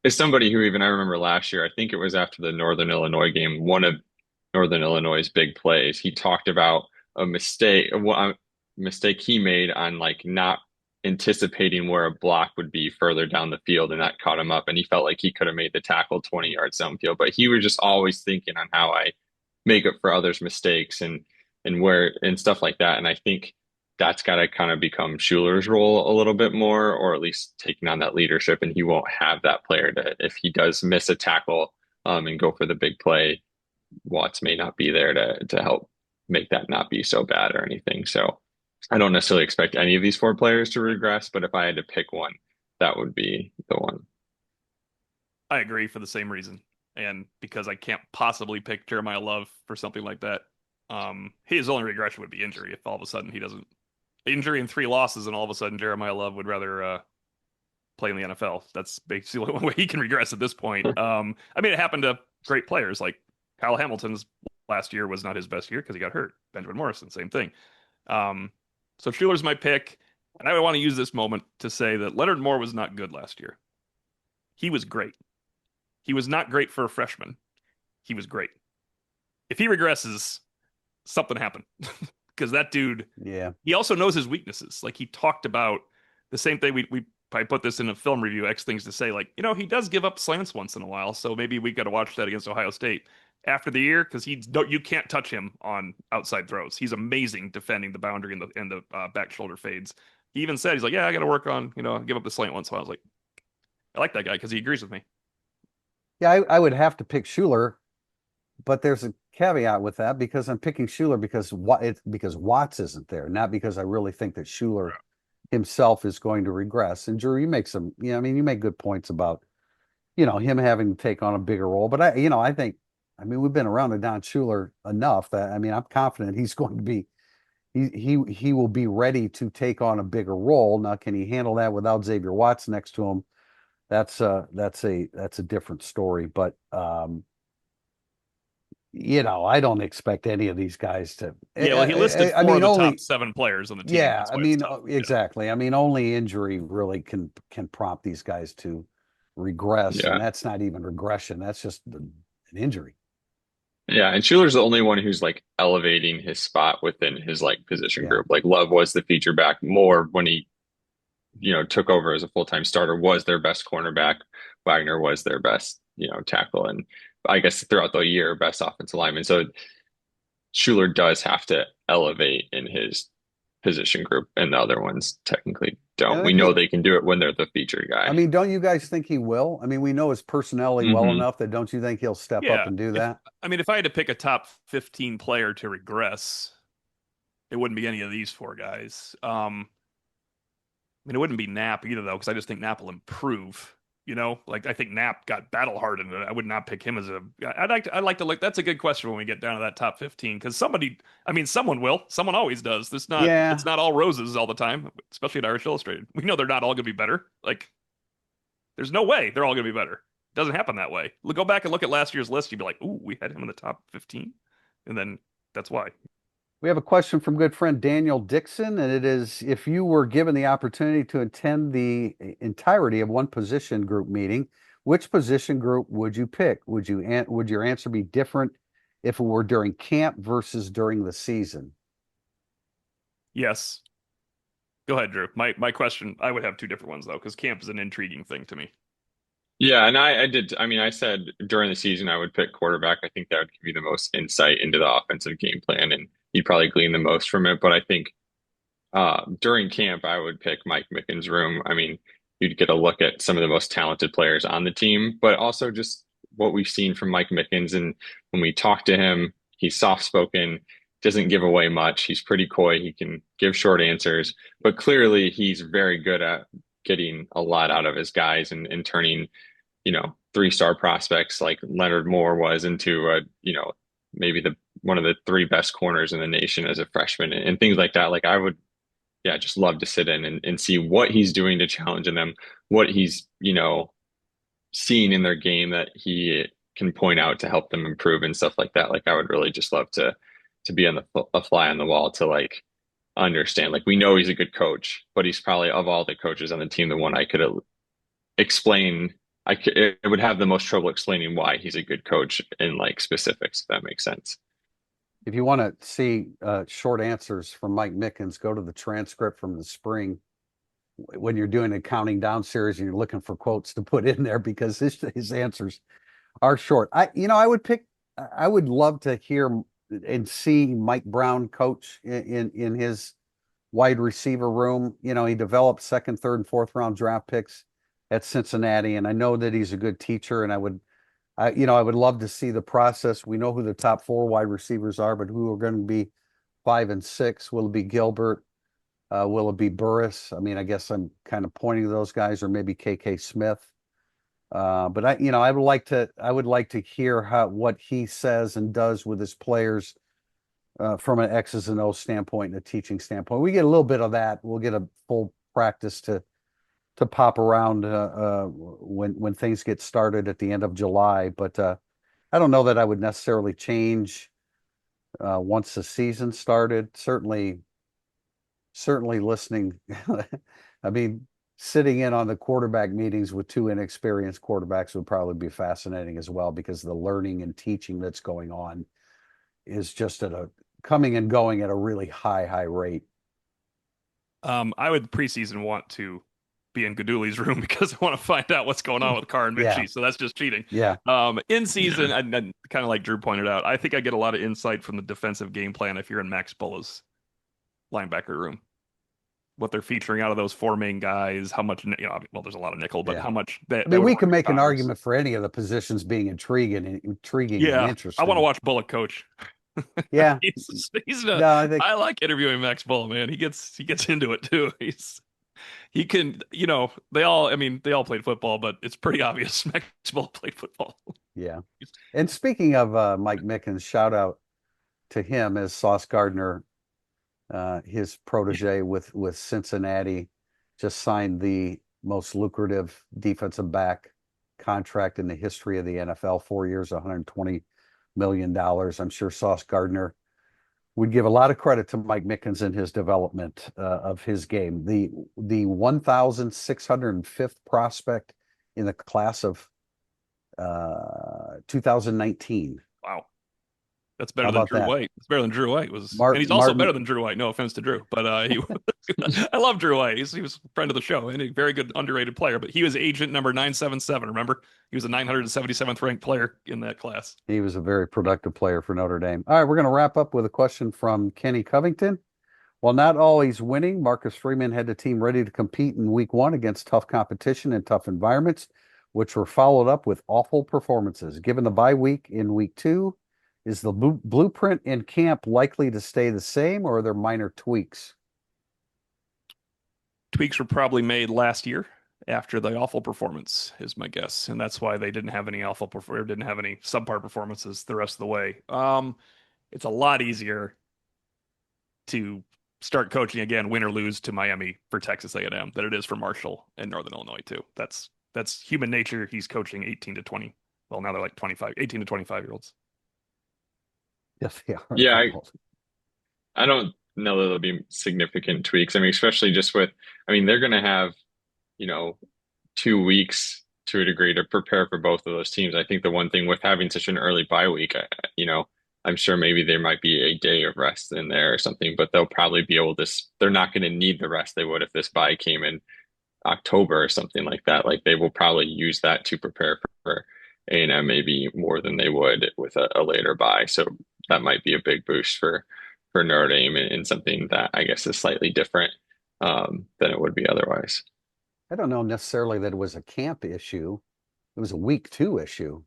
is somebody who even I remember last year, I think it was after the Northern Illinois game, one of Northern Illinois' big plays. He talked about a mistake he made on like not anticipating where a block would be further down the field, and that caught him up, and he felt like he could have made the tackle 20 yards downfield. But he was just always thinking on how I make up for others' mistakes and where and stuff like that. And I think that's got to kind of become Schuler's role a little bit more, or at least taking on that leadership. And he won't have that player to, if he does miss a tackle and go for the big play, Watts may not be there to help make that not be so bad or anything. So I don't necessarily expect any of these 4 players to regress, but if I had to pick one, that would be the one. I agree for the same reason. And because I can't possibly pick Jeremiah Love for something like that. His only regression would be injury if all of a sudden he doesn't injury and 3 losses, and all of a sudden Jeremiah Love would rather play in the NFL. That's basically the only way he can regress at this point. I mean, it happened to great players like Kyle Hamilton's last year was not his best year because he got hurt. Benjamin Morrison, same thing. So Schuler's my pick, and I would want to use this moment to say that Leonard Moore was not good last year. He was great. He was not great for a freshman. He was great. If he regresses, something happened because that dude, Yeah. he also knows his weaknesses. Like he talked about the same thing. We probably put this in a film review, X things to say, like, he does give up slants once in a while. So maybe we got to watch that against Ohio State after the year because you can't touch him on outside throws. He's amazing defending the boundary and the back shoulder fades. He even said, he's like, yeah, I got to work on, give up the slant once in a while. I was like, I like that guy because he agrees with me. Yeah, I would have to pick Schuler, but there's a caveat with that because I'm picking Schuler because Watts isn't there, not because I really think that Schuler himself is going to regress. And Drew, you make you make good points about, him having to take on a bigger role. But I think, we've been around Don Schuler enough that, I'm confident he's going to be, he will be ready to take on a bigger role. Now, can he handle that without Xavier Watts next to him? That's a different story. But, I don't expect any of these guys to. Yeah, well, he listed four of the top 7 players on the team. Yeah, exactly. Only injury really can prompt these guys to regress, and that's not even regression. That's just an injury. Yeah, and Schuler's the only one who's like elevating his spot within his like position group. Like Love was the feature back more when he, took over as a full-time starter, was their best cornerback. Wagner was their best, tackle, and I guess throughout the year, best offensive lineman. So Schuler does have to elevate in his position group, and the other ones technically don't. We know they can do it when they're the featured guy. Don't you guys think he will? We know his personality well enough that don't you think he'll step up and do that? If I had to pick a top 15 player to regress, it wouldn't be any of these 4 guys. It wouldn't be Knapp either, though, because I just think Knapp will improve. I think Knapp got battle hardened. I would not pick him as a. I'd like to look. That's a good question when we get down to that top 15 because someone will. Someone always does. It's not all roses all the time, especially at Irish Illustrated. We know they're not all going to be better. There's no way they're all going to be better. It doesn't happen that way. Go back and look at last year's list. You'd be like, ooh, we had him in the top 15, and then that's why. We have a question from good friend Daniel Dixon, and it is, if you were given the opportunity to attend the entirety of one position group meeting, which position group would you pick? Would your answer be different if it were during camp versus during the season? Yes. Go ahead, Drew. My question, I would have 2 different ones, though, because camp is an intriguing thing to me. Yeah, and I did. I said during the season I would pick quarterback. I think that would give you the most insight into the offensive game plan, and you'd probably glean the most from it. But I think during camp, I would pick Mike Mickens' room. You'd get a look at some of the most talented players on the team, but also just what we've seen from Mike Mickens. And when we talk to him, he's soft-spoken, doesn't give away much. He's pretty coy. He can give short answers, but clearly he's very good at getting a lot out of his guys and turning, 3-star prospects like Leonard Moore was into maybe one of the 3 best corners in the nation as a freshman and things like that. I would, just love to sit in and see what he's doing to challenge them, what he's, seeing in their game that he can point out to help them improve and stuff like that. I would really just love to be on a fly on the wall to understand. We know he's a good coach, but he's probably, of all the coaches on the team, the one I could explain. It would have the most trouble explaining why he's a good coach in specifics, if that makes sense. If you want to see short answers from Mike Mickens, go to the transcript from the spring when you're doing a counting down series and you're looking for quotes to put in there because his answers are short. I would love to hear and see Mike Brown coach in his wide receiver room. He developed 2nd, 3rd, and 4th round draft picks at Cincinnati, and I know that he's a good teacher, and I would love to see the process. We know who the top 4 wide receivers are, but who are going to be 5 and 6? Will it be Gilbert? Will it be Burris? I guess I'm kind of pointing to those guys, or maybe KK Smith. But I would like to hear what he says and does with his players from an X's and O's standpoint and a teaching standpoint. We get a little bit of that. We'll get a full practice to pop around when things get started at the end of July. But I don't know that I would necessarily change once the season started. Certainly listening. I mean, sitting in on the quarterback meetings with two inexperienced quarterbacks would probably be fascinating as well, because the learning and teaching that's going on is just coming and going at a really high rate. I would preseason want to be in Gaduli's room because I want to find out what's going on with Carr and Minchey. Yeah. So that's just cheating. Yeah. In season, and kind of like Drew pointed out, I think I get a lot of insight from the defensive game plan if you're in Max Bulla's linebacker room. What they're featuring out of those four main guys, how much, well, there's a lot of nickel, but Yeah. how much I mean, we can make an argument for any of the positions being intriguing and interesting. I want to watch Bullock coach. Yeah. I like interviewing Max Bull, man. He gets into it too. He can, they all played football, but it's pretty obvious Max Bull played football. Yeah. And speaking of Mike Mickens, shout out to him as Sauce Gardner, his protege with Cincinnati, just signed the most lucrative defensive back contract in the history of the NFL, 4 years, $120 million. I'm sure Sauce Gardner would give a lot of credit to Mike Mickens in his development of his game. The 1,605th prospect in the class of 2019. Wow. That's better than Drew White. It's better than Drew White was. And he's also better than Drew White. No offense to Drew, but I love Drew White. He was a friend of the show and a very good underrated player, but he was agent number 977. Remember? He was a 977th ranked player in that class. He was a very productive player for Notre Dame. All right, we're going to wrap up with a question from Kenny Covington. While not always winning, Marcus Freeman had the team ready to compete in week 1 against tough competition and tough environments, which were followed up with awful performances. Given the bye week in week 2, is the blueprint in camp likely to stay the same, or are there minor tweaks? Tweaks were probably made last year after the awful performance, is my guess, and that's why they didn't have any subpar performances the rest of the way. It's a lot easier to start coaching again, win or lose, to Miami for Texas A&M than it is for Marshall and Northern Illinois too. That's human nature. He's coaching 18 to 20. Well, now they're like 18 to 25-year-olds. Yes, yeah. Yeah, I don't know that there'll be significant tweaks. I mean, especially just they're going to have, 2 weeks to a degree to prepare for both of those teams. I think the one thing with having such an early bye week, I'm sure maybe there might be a day of rest in there or something, but they'll probably be able to, they're not going to need the rest they would if this bye came in October or something like that. Like they will probably use that to prepare for A&M maybe more than they would with a later bye. So that might be a big boost for Notre Dame in something that I guess is slightly different than it would be otherwise. I don't know necessarily that it was a camp issue. It was a week 2 issue.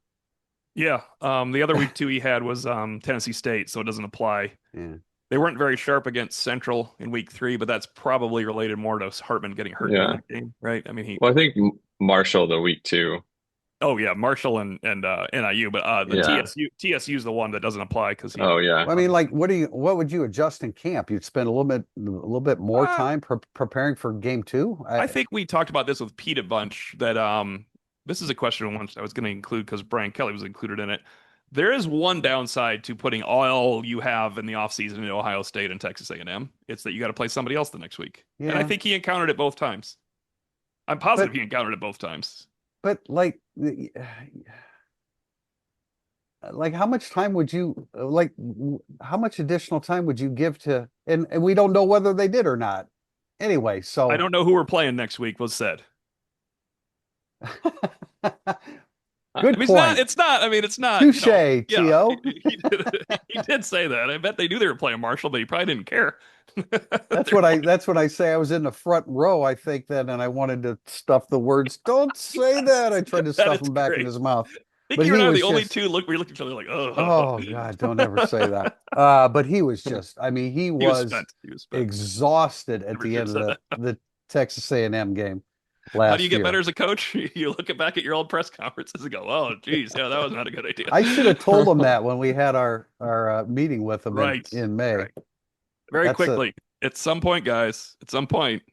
Yeah. The other week 2 he had was Tennessee State, so it doesn't apply. Yeah. They weren't very sharp against Central in week 3, but that's probably related more to Hartman getting hurt in that game, right? I mean, I think Marshall the week 2. Oh yeah, Marshall and NIU, but TSU is the one that doesn't apply because I mean, like, what would you adjust in camp? You'd spend a little bit more time preparing for game 2. I think we talked about this with Pete a bunch. That this is a question I was going to include because Brian Kelly was included in it. There is one downside to putting all you have in the offseason in Ohio State and Texas A&M. It's that you got to play somebody else the next week, and I think he encountered it both times. I'm positive he encountered it both times. But like how much time would you how much additional time would you give to, and we don't know whether they did or not. Anyway, so I don't know who we're playing next week was said. Good point. It's not. Touche, T.O. He did say that. I bet they knew they were playing Marshall, but he probably didn't care. That's what I say. I was in the front row, I think, then, and I wanted to stuff the words. Don't say that. I tried to stuff them back in his mouth. I think you and I are the only two we looked at each other like, oh God, don't ever say that. But he was just, he was exhausted at the end of the Texas A&M game. How do you last get better year. as a coach? You look back at your old press conferences and go, "Oh, geez, yeah, that was not a good idea." I should have told him that when we had our meeting with him Right, in May. right. Very That's a quickly, at some point, guys, at some point,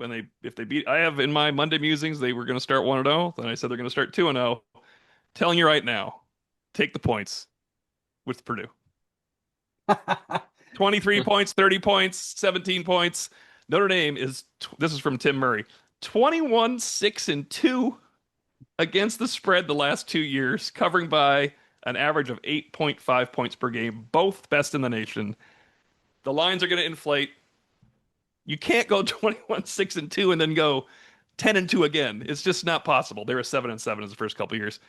if they beat, I have in my Monday musings they were going to start 1-0. Then I said they're going to start 2-0. Telling you right now, take the points with Purdue. 23 points, 30 points, 17 points. Notre Dame is, this is from Tim Murray, 21-6-2 against the spread the last 2 years, covering by an average of 8.5 points per game, both best in the nation. The lines are going to inflate. You can't go 21-6-2 and then go 10-2 again. It's just not possible. They were 7-7 as the first couple years.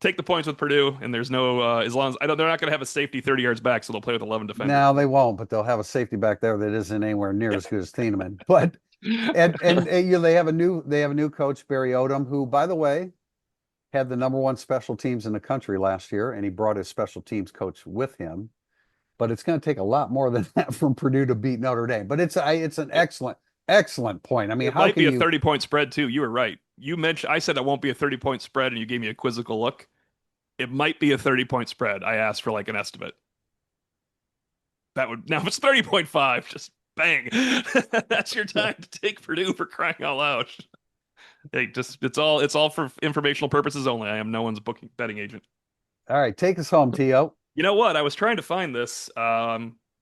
Take the points with Purdue, and there's no as long as I don't. They're not going to have a safety 30 yards back, so they'll play with 11 defenders. Now they won't, but they'll have a safety back there that isn't anywhere near as good as Thieneman. But they have a new coach, Barry Odom, who, by the way, had the #1 special teams in the country last year, and he brought his special teams coach with him. But it's going to take a lot more than that from Purdue to beat Notre Dame. But it's an excellent point. I mean, It how might can be a you? 30-point spread too. You were right. You mentioned I said it won't be a 30-point spread, and you gave me a quizzical look. It might be a 30-point spread. I asked for like an estimate. That would now if it's 30.5, just bang. That's your time to take Purdue for crying out loud. Hey, just it's all for informational purposes only. I am no one's booking betting agent. All right, take us home, T.O. You know what? I was trying to find this.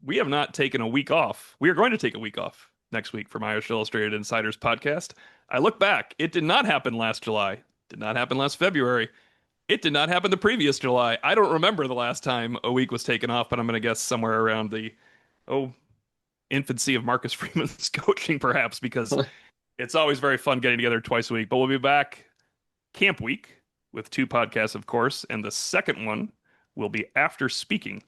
We have not taken a week off. We are going to take a week off next week from Irish Illustrated Insiders podcast. I look back. It did not happen last July. Did not happen last February. It did not happen the previous July. I don't remember the last time a week was taken off, but I'm going to guess somewhere around the infancy of Marcus Freeman's coaching, perhaps, because it's always very fun getting together twice a week. But we'll be back camp week with 2 podcasts, of course, and the second one will be after speaking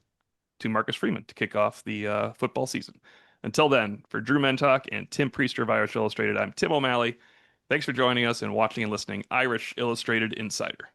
to Marcus Freeman to kick off the football season. Until then, for Drew Mentok and Tim Priester of Irish Illustrated, I'm Tim O'Malley. Thanks for joining us and watching and listening Irish Illustrated Insider.